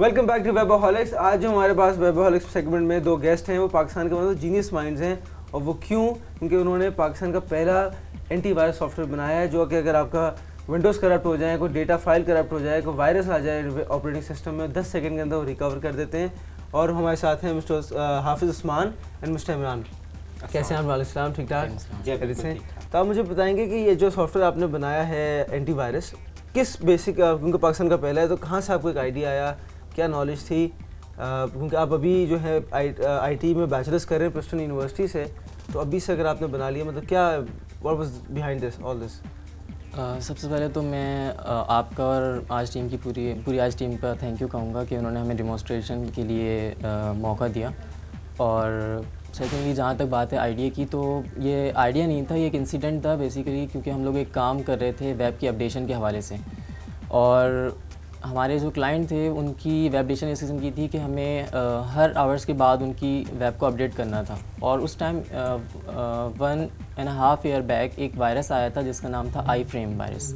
Welcome back to वेबहॉलिक्स। आज जो हमारे पास वेबहॉलिक्स सेगमेंट में दो गेस्ट हैं वो पाकिस्तान के मतलब जीनियस माइंड्स हैं। और वो क्यों? क्योंकि उन्होंने पाकिस्तान का पहला एंटीवायरस सॉफ्टवेयर बनाया है जो कि अगर आपका विंडोज़ करप्ट हो जाए, कोई डेटा फाइल करप्ट हो जाए, कोई वायरस आ जाए ऑपरेटिंग सिस्टम में, 10 सेकंड के अंदर वो रिकवर कर देते हैं। और हमारे साथ हैं मिस्टर हाफिज़ उस्मान एंड मिस्टर इमरान। कैसे हैं आप? वालेकुम ठीक ठाक से। तो आप मुझे बताएंगे कि ये जो सॉफ्टवेयर आपने बनाया है एंटीवायरस, किस बेसिक, क्योंकि पाकिस्तान का पहला है, तो कहाँ से आपको एक आइडिया आया, क्या नॉलेज थी? क्योंकि आप अभी जो है आईटी में बैचलर्स कर रहे हैं प्रिस्टन यूनिवर्सिटी से, तो अभी से अगर आपने बना लिया, मतलब क्या what was behind this all this? सबसे पहले तो मैं आपका और आज टीम की पूरी आज टीम का थैंक यू कहूँगा कि उन्होंने हमें डिमॉन्स्ट्रेशन के लिए मौका दिया। और सेकेंडली जहाँ तक बात है आइडिया की, तो ये आइडिया नहीं था, ये एक इंसिडेंट था बेसिकली, क्योंकि हम लोग एक काम कर रहे थे वेब की अपडेशन के हवाले से। और हमारे जो क्लाइंट थे उनकी वेब अपडेशन इस किस्म की थी कि हमें हर आवर्स के बाद उनकी वेब को अपडेट करना था। और उस टाइम 1.5 ईयर बैक एक वायरस आया था जिसका नाम था आई फ्रेम वायरस।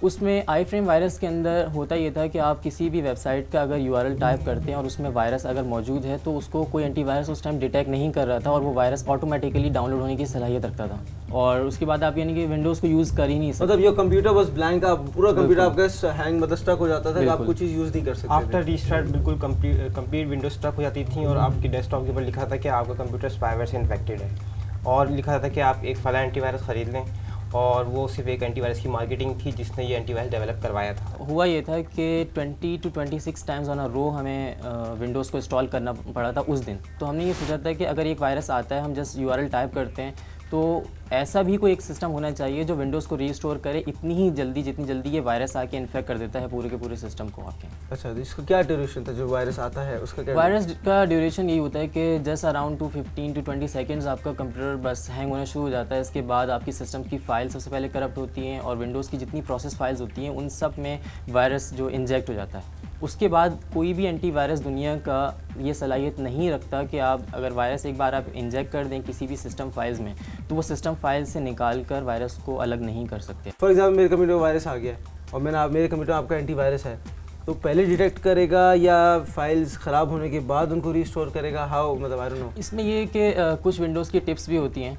उसमें आई फ्रेम वायरस के अंदर होता ये था कि आप किसी भी वेबसाइट का अगर URL टाइप करते हैं और उसमें वायरस अगर मौजूद है तो उसको कोई एंटीवायरस उस टाइम डिटेक्ट नहीं कर रहा था और वो वायरस ऑटोमेटिकली डाउनलोड होने की सलाहियत रखता था। और उसके बाद आप यानी कि विंडोज़ को यूज़ कर ही नहीं सकते। मतलब योर कंप्यूटर वाज ब्लैंक, आप पूरा कंप्यूटर आपका हैंग मतलब स्टक हो जाता था कि आप कुछ चीज़ यूज़ नहीं कर सकते। आफ्टर रीस्टार्ट बिल्कुल कंप्लीट विंडोज स्टक हो जाती थी और आपकी डेस्कटॉप के ऊपर लिखा था कि आपका कंप्यूटर स्पाईवेयर से इन्फेक्टेड है, और लिखा था कि आप एक फला एंटीवायरस ख़रीद लें। और वो सिर्फ एक एंटीवायरस की मार्केटिंग थी जिसने ये एंटीवायरस डेवलप करवाया था। हुआ ये था कि 20 to 26 टाइम्स ऑन अ रो हमें विंडोज़ को इंस्टॉल करना पड़ा था उस दिन। तो हमने ये सोचा था कि अगर एक वायरस आता है, हम जस्ट URL टाइप करते हैं, तो ऐसा भी कोई एक सिस्टम होना चाहिए जो विंडोज़ को रीस्टोर करे इतनी ही जल्दी जितनी जल्दी ये वायरस आके इन्फेक्ट कर देता है पूरे के पूरे सिस्टम को आके। अच्छा, तो इसका क्या ड्यूरेशन था जो वायरस आता है उसका? क्या वायरस का ड्यूरेशन यही होता है कि जस्ट अराउंड 15 to 20 सेकेंड्स आपका कंप्यूटर बस हैंग होना शुरू हो जाता है। इसके बाद आपकी सिस्टम की फ़ाइल सबसे पहले करप्ट होती हैं और विंडोज़ की जितनी प्रोसेस फाइल्स होती हैं उन सब में वायरस जो इंजेक्ट हो जाता है। उसके बाद कोई भी एंटीवायरस दुनिया का ये सलाहियत नहीं रखता कि आप अगर वायरस एक बार आप इंजेक्ट कर दें किसी भी सिस्टम फाइल्स में, तो वो सिस्टम फाइल से निकाल कर वायरस को अलग नहीं कर सकते। फॉर एग्जाम्पल मेरे कंप्यूटर में वायरस आ गया और मेरे कंप्यूटर में आपका एंटीवायरस है, तो पहले डिटेक्ट करेगा या फाइल्स ख़राब होने के बाद उनको रीस्टोर करेगा? हाउ, मतलब आई डोंट नो। इसमें ये कि कुछ विंडोज़ की टिप्स भी होती हैं।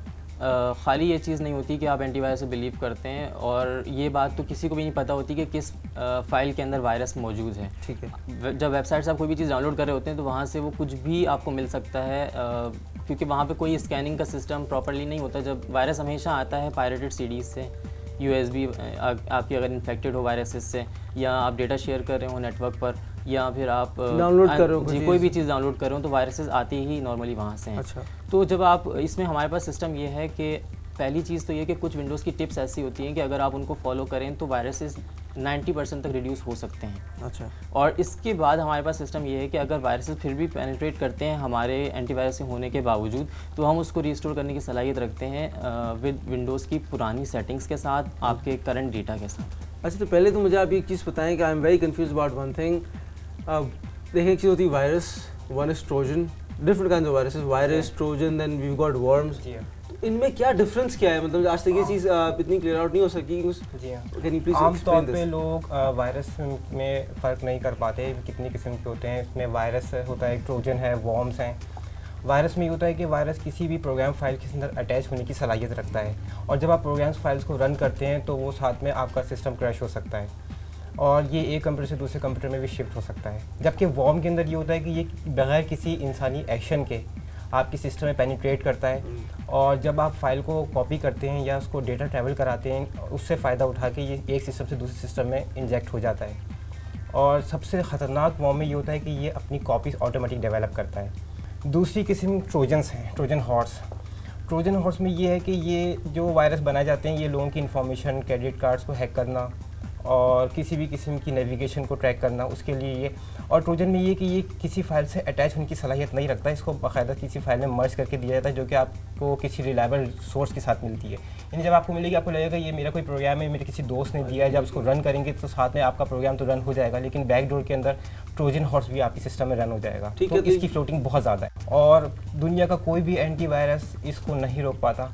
खाली ये चीज़ नहीं होती कि आप एंटीवायरस से बिलीव करते हैं, और ये बात तो किसी को भी नहीं पता होती कि किस फ़ाइल के अंदर वायरस मौजूद है। ठीक है। जब वेबसाइट से आप कोई भी चीज़ डाउनलोड कर रहे होते हैं तो वहाँ से वो कुछ भी आपको मिल सकता है, क्योंकि वहाँ पे कोई स्कैनिंग का सिस्टम प्रॉपर्ली नहीं होता। जब वायरस हमेशा आता है पायरेटेड CDs से, USB आपकी अगर इन्फेक्टेड हो वायरसेस से, या आप डेटा शेयर कर रहे हो नेटवर्क पर, या फिर आप डाउनलोड कर रहे हो जी कोई भी चीज़ डाउनलोड कर रहे हो, तो वायरसेस आती ही नॉर्मली वहाँ से हैं। अच्छा। तो जब आप इसमें हमारे पास सिस्टम ये है कि पहली चीज़ तो ये कि कुछ विंडोज़ की टिप्स ऐसी होती हैं कि अगर आप उनको फॉलो करें तो वायरसेस 90% तक रिड्यूस हो सकते हैं। अच्छा। और इसके बाद हमारे पास सिस्टम ये है कि अगर वायरसेस फिर भी पेनिट्रेट करते हैं हमारे एंटीवायरस से होने के बावजूद, तो हम उसको रिस्टोर करने की सलाहियत रखते हैं विद विंडोज़ की पुरानी सेटिंग्स के साथ, आपके करंट डेटा के साथ। अच्छा, तो पहले तो मुझे आप एक चीज़ बताएं कि I am very confuse about one thing. देखिए, एक चीज़ होती है virus, one is Trojan, different kind of viruses, virus, Trojan, then we got worms. इनमें क्या डिफरेंस क्या है? मतलब आज तक ये चीज़ इतनी क्लियर आउट नहीं हो सकी। जी हाँ, आमतौर पे लोग वायरस में फ़र्क नहीं कर पाते कितनी किस्म के होते हैं। इसमें वायरस होता है, ट्रोजन है, वॉर्म्स हैं। वायरस में ये होता है कि वायरस किसी भी प्रोग्राम फाइल के अंदर अटैच होने की सलाहियत रखता है, और जब आप प्रोग्राम फाइल्स को रन करते हैं तो वो साथ में आपका सिस्टम क्रैश हो सकता है, और ये एक कंप्यूटर से दूसरे कंप्यूटर में भी शिफ्ट हो सकता है। जबकि वॉर्म के अंदर ये होता है कि ये बगैर किसी इंसानी एक्शन के आपकी सिस्टम में पेनिट्रेट करता है, और जब आप फाइल को कॉपी करते हैं या उसको डेटा ट्रैवल कराते हैं, उससे फ़ायदा उठा के ये एक सिस्टम से दूसरे सिस्टम में इंजेक्ट हो जाता है। और सबसे ख़तरनाक वॉर्म में ये होता है कि ये अपनी कॉपीज़ ऑटोमेटिक डेवलप करता है। दूसरी किस्म ट्रोजन्स हैं, ट्रोजन हॉर्स। ट्रोजन हॉर्स में ये है कि ये जो वायरस बनाए जाते हैं ये लोगों की इन्फॉर्मेशन, क्रेडिट कार्ड्स को हैक करना और किसी भी किस्म की नेविगेशन को ट्रैक करना, उसके लिए ये। और ट्रोजन में ये कि ये किसी फाइल से अटैच होने की सलाहियत नहीं रखता, इसको बाकायदा किसी फाइल में मर्ज करके दिया जाता है, जो कि आपको किसी रिलायबल सोर्स के साथ मिलती है। यानी जब आपको मिलेगी, आपको लगेगा ये मेरा कोई प्रोग्राम है, मेरे किसी दोस्त ने दिया है, जब उसको रन करेंगे तो साथ में आपका प्रोग्राम तो रन हो जाएगा, लेकिन बैकडोर के अंदर ट्रोजन हॉर्स भी आपके सिस्टम में रन हो जाएगा। तो इसकी फ्लोटिंग बहुत ज़्यादा है, और दुनिया का कोई भी एंटीवायरस इसको नहीं रोक पाता।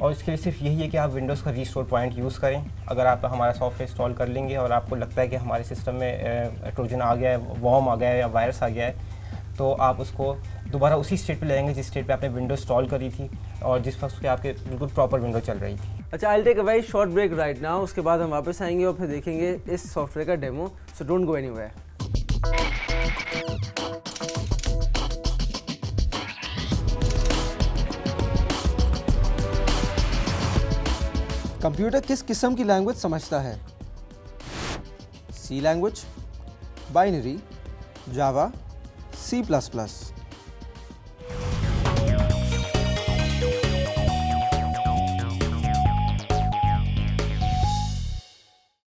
और इसके लिए सिर्फ यही है कि आप विंडोज़ का रीस्टोर पॉइंट यूज़ करें। अगर आप हमारा सॉफ्टवेयर इंस्टॉल कर लेंगे और आपको लगता है कि हमारे सिस्टम में ट्रोजन आ गया है, वॉर्म आ गया है या वायरस आ गया है, तो आप उसको दोबारा उसी स्टेट पे ले आएंगे जिस स्टेट पे आपने विंडो इंस्टॉल करी थी और जिस वक्त पे आपके बिल्कुल प्रॉपर विंडो चल रही थी। अच्छा, I will take a very short break right now, उसके बाद हम वापस आएंगे और फिर देखेंगे इस सॉफ्टवेयर का demo, so don't go anywhere. Computer किस किस्म की लैंग्वेज समझता है? सी लैंग्वेज, बाइनरी, जावा, C++।